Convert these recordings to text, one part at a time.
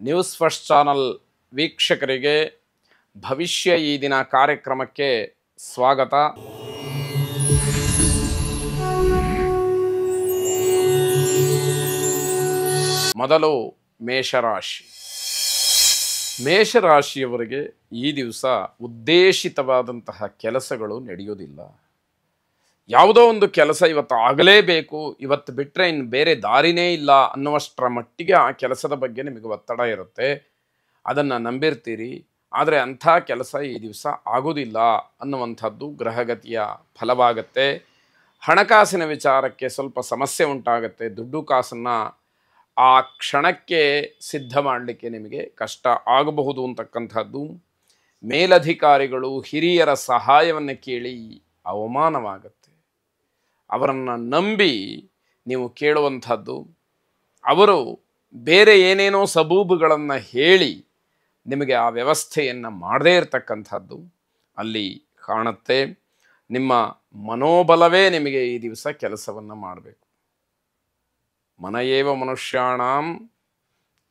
News first channel ವೀಕ್ಷಕರಿಗೆ ಭವಿಷ್ಯ ಈ ದಿನ ಕಾರ್ಯಕ್ರಮಕ್ಕೆ ಸ್ವಾಗತ. ಮೊದಲು ಮೇಷರಾಶಿ. ಮೇಷರಾಶಿಯವರಿಗೆ ಈ ದಿವಸ ಉದ್ದೇಶಿತವಾದಂತಹ ಕೆಲಸಗಳು ನಡೆಯೋದಿಲ್ಲ. ಯಾವುದೋ ಒಂದು ಕೆಲಸ ಇವತ್ತು ಆಗಲೇಬೇಕು, ಇವತ್ತು ಬಿಟ್ಟರೆ ಇನ್ನು ಬೇರೆ ದಾರಿನೇ ಇಲ್ಲ ಅನ್ನುವಷ್ಟರ ಮಟ್ಟಿಗೆ ಆ ಕೆಲಸದ ಬಗ್ಗೆ ನಿಮಗೆ ಒತ್ತಡ ಇರುತ್ತೆ. ಅದನ್ನು ನಂಬಿರ್ತೀರಿ. ಆದರೆ ಅಂಥ ಕೆಲಸ ಈ ದಿವಸ ಆಗೋದಿಲ್ಲ ಅನ್ನುವಂಥದ್ದು ಗ್ರಹಗತಿಯ ಫಲವಾಗತ್ತೆ. ಹಣಕಾಸಿನ ವಿಚಾರಕ್ಕೆ ಸ್ವಲ್ಪ ಸಮಸ್ಯೆ ಉಂಟಾಗತ್ತೆ. ದುಡ್ಡು ಕಾಸನ್ನು ಆ ಕ್ಷಣಕ್ಕೆ ಸಿದ್ಧ ಮಾಡಲಿಕ್ಕೆ ನಿಮಗೆ ಕಷ್ಟ ಆಗಬಹುದು ಅಂತಕ್ಕಂಥದ್ದು. ಮೇಲಧಿಕಾರಿಗಳು ಹಿರಿಯರ ಸಹಾಯವನ್ನು ಕೇಳಿ ಅವಮಾನವಾಗತ್ತೆ. ಅವರನ್ನು ನಂಬಿ ನೀವು ಕೇಳುವಂಥದ್ದು, ಅವರು ಬೇರೆ ಏನೇನೋ ಸಬೂಬುಗಳನ್ನು ಹೇಳಿ ನಿಮಗೆ ಆ ವ್ಯವಸ್ಥೆಯನ್ನು ಮಾಡದೇ ಇರತಕ್ಕಂಥದ್ದು ಅಲ್ಲಿ ಕಾಣುತ್ತೆ. ನಿಮ್ಮ ಮನೋಬಲವೇ ನಿಮಗೆ ಈ ದಿವಸ ಕೆಲಸವನ್ನು ಮಾಡಬೇಕು. ಮನಯೇವ ಮನುಷ್ಯಾಣಂ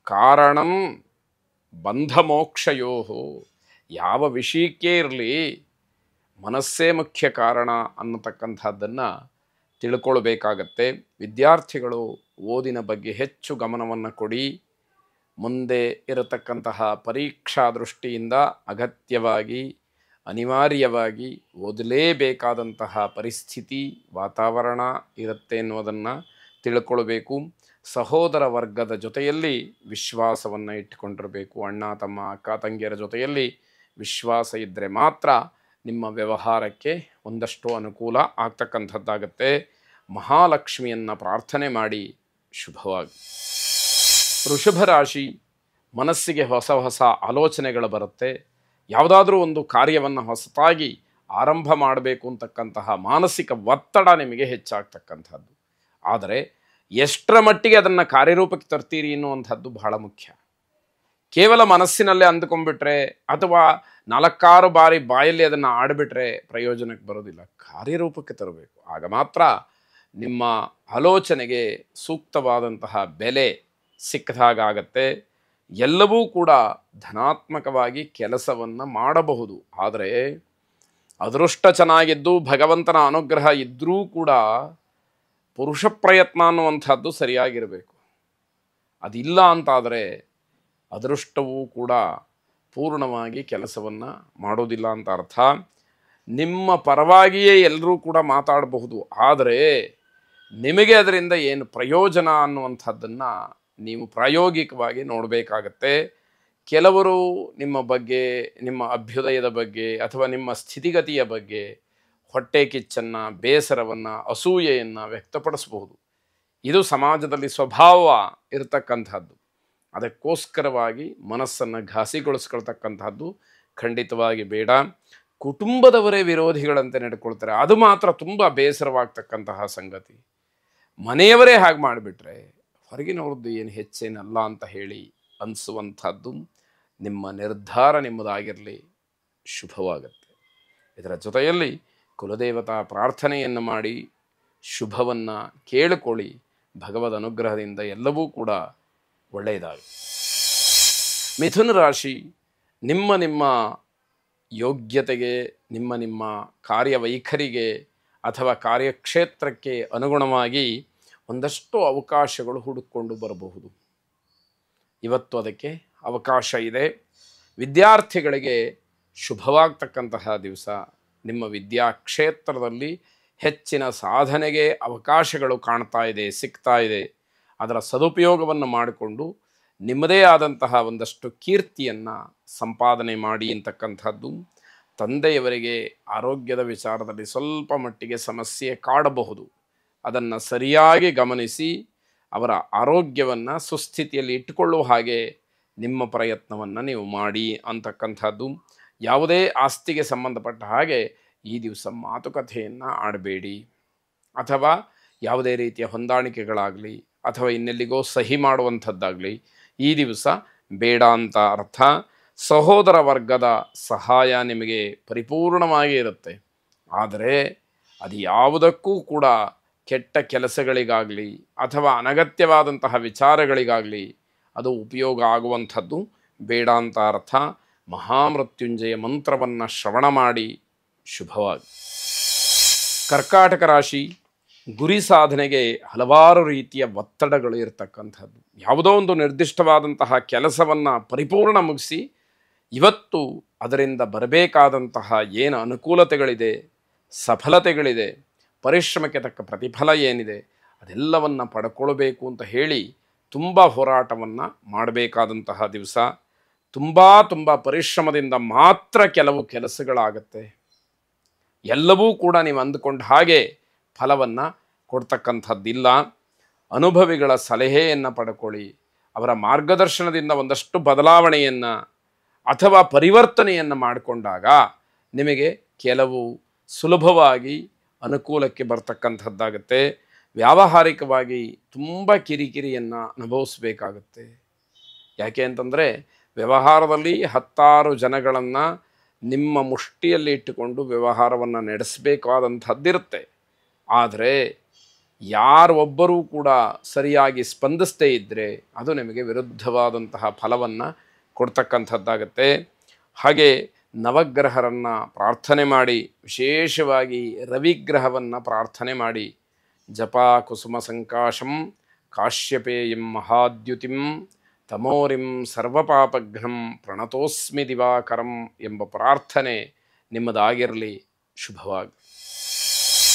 ಕಾರಣಂ ಬಂಧಮೋಕ್ಷಯೋ. ಯಾವ ವಿಷಯಕ್ಕೇ ಇರಲಿ ಮನಸ್ಸೇ ಮುಖ್ಯ ಕಾರಣ ಅನ್ನತಕ್ಕಂಥದ್ದನ್ನು ತಿಳ್ಕೊಳ್ಬೇಕಾಗತ್ತೆ. ವಿದ್ಯಾರ್ಥಿಗಳು ಓದಿನ ಬಗ್ಗೆ ಹೆಚ್ಚು ಗಮನವನ್ನು ಕೊಡಿ. ಮುಂದೆ ಇರತಕ್ಕಂತಹ ಪರೀಕ್ಷಾ ದೃಷ್ಟಿಯಿಂದ ಅಗತ್ಯವಾಗಿ ಅನಿವಾರ್ಯವಾಗಿ ಓದಲೇಬೇಕಾದಂತಹ ಪರಿಸ್ಥಿತಿ ವಾತಾವರಣ ಇರುತ್ತೆ ಎನ್ನುವುದನ್ನು ತಿಳ್ಕೊಳ್ಬೇಕು. ಸಹೋದರ ವರ್ಗದ ಜೊತೆಯಲ್ಲಿ ವಿಶ್ವಾಸವನ್ನು ಇಟ್ಟುಕೊಂಡಿರಬೇಕು. ಅಣ್ಣ ತಮ್ಮ ಅಕ್ಕ ತಂಗಿಯರ ಜೊತೆಯಲ್ಲಿ ವಿಶ್ವಾಸ ಇದ್ದರೆ ಮಾತ್ರ ನಿಮ್ಮ ವ್ಯವಹಾರಕ್ಕೆ ಒಂದಷ್ಟು ಅನುಕೂಲ ಆಗ್ತಕ್ಕಂಥದ್ದಾಗತ್ತೆ. ಮಹಾಲಕ್ಷ್ಮಿಯನ್ನು ಪ್ರಾರ್ಥನೆ ಮಾಡಿ ಶುಭವಾಗಿ. ವೃಷಭ ರಾಶಿ. ಮನಸ್ಸಿಗೆ ಹೊಸ ಹೊಸ ಆಲೋಚನೆಗಳು ಬರುತ್ತೆ. ಯಾವುದಾದ್ರೂ ಒಂದು ಕಾರ್ಯವನ್ನು ಹೊಸತಾಗಿ ಆರಂಭ ಮಾಡಬೇಕು ಅಂತಕ್ಕಂತಹ ಮಾನಸಿಕ ಒತ್ತಡ ನಿಮಗೆ ಹೆಚ್ಚಾಗ್ತಕ್ಕಂಥದ್ದು. ಆದರೆ ಎಷ್ಟರ ಮಟ್ಟಿಗೆ ಅದನ್ನು ಕಾರ್ಯರೂಪಕ್ಕೆ ತರ್ತೀರಿ ಎನ್ನುವಂಥದ್ದು ಬಹಳ ಮುಖ್ಯ. ಕೇವಲ ಮನಸ್ಸಿನಲ್ಲೇ ಅಂದುಕೊಂಡ್ಬಿಟ್ರೆ ಅಥವಾ 4-6 ಬಾರಿ ಬಾಯಲ್ಲಿ ಅದನ್ನು ಆಡಿಬಿಟ್ರೆ ಪ್ರಯೋಜನಕ್ಕೆ ಬರೋದಿಲ್ಲ. ಕಾರ್ಯರೂಪಕ್ಕೆ ತರಬೇಕು. ಆಗ ಮಾತ್ರ ನಿಮ್ಮ ಆಲೋಚನೆಗೆ ಸೂಕ್ತವಾದಂತಹ ಬೆಲೆ ಸಿಕ್ಕದಾಗತ್ತೆ. ಎಲ್ಲವೂ ಕೂಡ ಧನಾತ್ಮಕವಾಗಿ ಕೆಲಸವನ್ನು ಮಾಡಬಹುದು. ಆದರೆ ಅದೃಷ್ಟ ಚೆನ್ನಾಗಿದ್ದು ಭಗವಂತನ ಅನುಗ್ರಹ ಇದ್ದರೂ ಕೂಡ ಪುರುಷ ಪ್ರಯತ್ನ ಅನ್ನುವಂಥದ್ದು ಸರಿಯಾಗಿರಬೇಕು. ಅದಿಲ್ಲ ಅಂತಾದರೆ ಅದೃಷ್ಟವೂ ಕೂಡ ಪೂರ್ಣವಾಗಿ ಕೆಲಸವನ್ನು ಮಾಡೋದಿಲ್ಲ ಅಂತ ಅರ್ಥ. ನಿಮ್ಮ ಪರವಾಗಿಯೇ ಎಲ್ಲರೂ ಕೂಡ ಮಾತಾಡಬಹುದು, ಆದರೆ ನಿಮಗೆ ಅದರಿಂದ ಏನು ಪ್ರಯೋಜನ ಅನ್ನುವಂಥದ್ದನ್ನು ನೀವು ಪ್ರಾಯೋಗಿಕವಾಗಿ ನೋಡಬೇಕಾಗತ್ತೆ. ಕೆಲವರು ನಿಮ್ಮ ಬಗ್ಗೆ, ನಿಮ್ಮ ಅಭ್ಯುದಯದ ಬಗ್ಗೆ ಅಥವಾ ನಿಮ್ಮ ಸ್ಥಿತಿಗತಿಯ ಬಗ್ಗೆ ಹೊಟ್ಟೆ ಕಿಚ್ಚನ್ನು, ಬೇಸರವನ್ನು, ಅಸೂಯೆಯನ್ನು ವ್ಯಕ್ತಪಡಿಸಬಹುದು. ಇದು ಸಮಾಜದಲ್ಲಿ ಸ್ವಭಾವ ಇರತಕ್ಕಂಥದ್ದು. ಅದಕ್ಕೋಸ್ಕರವಾಗಿ ಮನಸ್ಸನ್ನು ಘಾಸಿಗೊಳಿಸ್ಕೊಳ್ತಕ್ಕಂಥದ್ದು ಖಂಡಿತವಾಗಿ ಬೇಡ. ಕುಟುಂಬದವರೇ ವಿರೋಧಿಗಳಂತೆ ನಡ್ಕೊಳ್ತಾರೆ, ಅದು ಮಾತ್ರ ತುಂಬ ಬೇಸರವಾಗ್ತಕ್ಕಂತಹ ಸಂಗತಿ. ಮನೆಯವರೇ ಹಾಗೆ ಮಾಡಿಬಿಟ್ರೆ ಹೊರಗಿನವ್ರದ್ದು ಏನು ಹೆಚ್ಚೇನಲ್ಲ ಅಂತ ಹೇಳಿ ಅನಿಸುವಂಥದ್ದು. ನಿಮ್ಮ ನಿರ್ಧಾರ ನಿಮ್ಮದಾಗಿರಲಿ, ಶುಭವಾಗತ್ತೆ. ಇದರ ಜೊತೆಯಲ್ಲಿ ಕುಲದೇವತಾ ಪ್ರಾರ್ಥನೆಯನ್ನು ಮಾಡಿ ಶುಭವನ್ನು ಕೇಳಿಕೊಳ್ಳಿ. ಭಗವದ್ ಅನುಗ್ರಹದಿಂದ ಎಲ್ಲವೂ ಕೂಡ ಒಳ್ಳೆಯದಾಗಿ. ಮಿಥುನ ರಾಶಿ. ನಿಮ್ಮ ಯೋಗ್ಯತೆಗೆ, ನಿಮ್ಮ ಕಾರ್ಯವೈಖರಿಗೆ ಅಥವಾ ಕಾರ್ಯಕ್ಷೇತ್ರಕ್ಕೆ ಅನುಗುಣವಾಗಿ ಒಂದಷ್ಟು ಅವಕಾಶಗಳು ಹುಡುಕೊಂಡು ಬರಬಹುದು. ಇವತ್ತು ಅದಕ್ಕೆ ಅವಕಾಶ ಇದೆ. ವಿದ್ಯಾರ್ಥಿಗಳಿಗೆ ಶುಭವಾಗ್ತಕ್ಕಂತಹ ದಿವಸ. ನಿಮ್ಮ ವಿದ್ಯಾಕ್ಷೇತ್ರದಲ್ಲಿ ಹೆಚ್ಚಿನ ಸಾಧನೆಗೆ ಅವಕಾಶಗಳು ಕಾಣ್ತಾ ಇದೆ, ಸಿಗ್ತಾ ಇದೆ. ಅದರ ಸದುಪಯೋಗವನ್ನು ಮಾಡಿಕೊಂಡು ನಿಮ್ಮದೇ ಆದಂತಹ ಒಂದಷ್ಟು ಕೀರ್ತಿಯನ್ನು ಸಂಪಾದನೆ ಮಾಡಿ ಅಂತಕ್ಕಂಥದ್ದು. ತಂದೆಯವರಿಗೆ ಆರೋಗ್ಯದ ವಿಚಾರದಲ್ಲಿ ಸ್ವಲ್ಪ ಮಟ್ಟಿಗೆ ಸಮಸ್ಯೆ ಕಾಡಬಹುದು. ಅದನ್ನು ಸರಿಯಾಗಿ ಗಮನಿಸಿ ಅವರ ಆರೋಗ್ಯವನ್ನು ಸುಸ್ಥಿತಿಯಲ್ಲಿ ಇಟ್ಟುಕೊಳ್ಳುವ ಹಾಗೆ ನಿಮ್ಮ ಪ್ರಯತ್ನವನ್ನು ನೀವು ಮಾಡಿ ಅಂತಕ್ಕಂಥದ್ದು. ಯಾವುದೇ ಆಸ್ತಿಗೆ ಸಂಬಂಧಪಟ್ಟ ಹಾಗೆ ಈ ದಿವಸ ಮಾತುಕತೆಯನ್ನು ಆಡಬೇಡಿ, ಅಥವಾ ಯಾವುದೇ ರೀತಿಯ ಹೊಂದಾಣಿಕೆಗಳಾಗಲಿ ಅಥವಾ ಇನ್ನೆಲ್ಲಿಗೋ ಸಹಿ ಮಾಡುವಂಥದ್ದಾಗಲಿ ಈ ದಿವಸ ಬೇಡ ಅಂತ ಅರ್ಥ. ಸಹೋದರ ವರ್ಗದ ಸಹಾಯ ನಿಮಗೆ ಪರಿಪೂರ್ಣವಾಗಿ ಇರುತ್ತೆ. ಆದರೆ ಅದು ಯಾವುದಕ್ಕೂ ಕೂಡ ಕೆಟ್ಟ ಕೆಲಸಗಳಿಗಾಗಲಿ ಅಥವಾ ಅನಗತ್ಯವಾದಂತಹ ವಿಚಾರಗಳಿಗಾಗಲಿ ಅದು ಉಪಯೋಗ ಆಗುವಂಥದ್ದು ಬೇಡ ಅಂತ ಅರ್ಥ. ಮಹಾಮೃತ್ಯುಂಜಯ ಮಂತ್ರವನ್ನು ಶ್ರವಣ ಮಾಡಿ ಶುಭವಾಗಿ. ಕರ್ಕಾಟಕ ರಾಶಿ, ಗುರಿ ಸಾಧನೆಗೆ ಹಲವಾರು ರೀತಿಯ ಒತ್ತಡಗಳು ಇರತಕ್ಕಂಥದ್ದು. ಯಾವುದೋ ಒಂದು ನಿರ್ದಿಷ್ಟವಾದಂತಹ ಕೆಲಸವನ್ನು ಪರಿಪೂರ್ಣ ಮುಗಿಸಿ ಇವತ್ತು ಅದರಿಂದ ಬರಬೇಕಾದಂತಹ ಏನು ಅನುಕೂಲತೆಗಳಿದೆ, ಸಫಲತೆಗಳಿದೆ, ಪರಿಶ್ರಮಕ್ಕೆ ತಕ್ಕ ಪ್ರತಿಫಲ ಏನಿದೆ ಅದೆಲ್ಲವನ್ನು ಪಡ್ಕೊಳ್ಬೇಕು ಅಂತ ಹೇಳಿ ತುಂಬ ಹೋರಾಟವನ್ನು ಮಾಡಬೇಕಾದಂತಹ ದಿವಸ. ತುಂಬ ಪರಿಶ್ರಮದಿಂದ ಮಾತ್ರ ಕೆಲವು ಕೆಲಸಗಳಾಗತ್ತೆ. ಎಲ್ಲವೂ ಕೂಡ ನೀವು ಅಂದುಕೊಂಡ ಹಾಗೆ ಫಲವನ್ನು ಕೊಡ್ತಕ್ಕಂಥದ್ದಿಲ್ಲ. ಅನುಭವಿಗಳ ಸಲಹೆಯನ್ನು ಪಡ್ಕೊಳ್ಳಿ. ಅವರ ಮಾರ್ಗದರ್ಶನದಿಂದ ಒಂದಷ್ಟು ಬದಲಾವಣೆಯನ್ನು ಅಥವಾ ಪರಿವರ್ತನೆಯನ್ನು ಮಾಡಿಕೊಂಡಾಗ ನಿಮಗೆ ಕೆಲವು ಸುಲಭವಾಗಿ ಅನುಕೂಲಕ್ಕೆ ಬರ್ತಕ್ಕಂಥದ್ದಾಗುತ್ತೆ. ವ್ಯಾವಹಾರಿಕವಾಗಿ ತುಂಬ ಕಿರಿಕಿರಿಯನ್ನು ಅನುಭವಿಸಬೇಕಾಗತ್ತೆ. ಯಾಕೆ ಅಂತಂದರೆ ವ್ಯವಹಾರದಲ್ಲಿ 10 ಜನಗಳನ್ನು ನಿಮ್ಮ ಮುಷ್ಟಿಯಲ್ಲಿ ಇಟ್ಟುಕೊಂಡು ವ್ಯವಹಾರವನ್ನು ನಡೆಸಬೇಕಾದಂಥದ್ದಿರುತ್ತೆ. ಆದರೆ ಯಾರೊಬ್ಬರೂ ಕೂಡ ಸರಿಯಾಗಿ ಸ್ಪಂದಿಸದೇ ಇದ್ದರೆ ಅದು ನಿಮಗೆ ವಿರುದ್ಧವಾದಂತಹ ಫಲವನ್ನು ಕೊಡ್ತಕ್ಕಂಥದ್ದಾಗತ್ತೆ. ಹಾಗೆ ನವಗ್ರಹರನ್ನು ಪ್ರಾರ್ಥನೆ ಮಾಡಿ, ವಿಶೇಷವಾಗಿ ರವಿಗ್ರಹವನ್ನು ಪ್ರಾರ್ಥನೆ ಮಾಡಿ. ಜಪಾ ಕುಸುಮ ಸಂಕಾಶಂ ಕಾಶ್ಯಪೇಯಂ ಮಹಾದ್ಯುತಿಂ ತಮೋರಿಂ ಸರ್ವಪಾಪಘ್ನಂ ಪ್ರಣತೋಸ್ಮಿ ದಿವಾಕರಂ ಎಂಬ ಪ್ರಾರ್ಥನೆ ನಿಮ್ಮದಾಗಿರಲಿ. ಶುಭವಾಗಿ.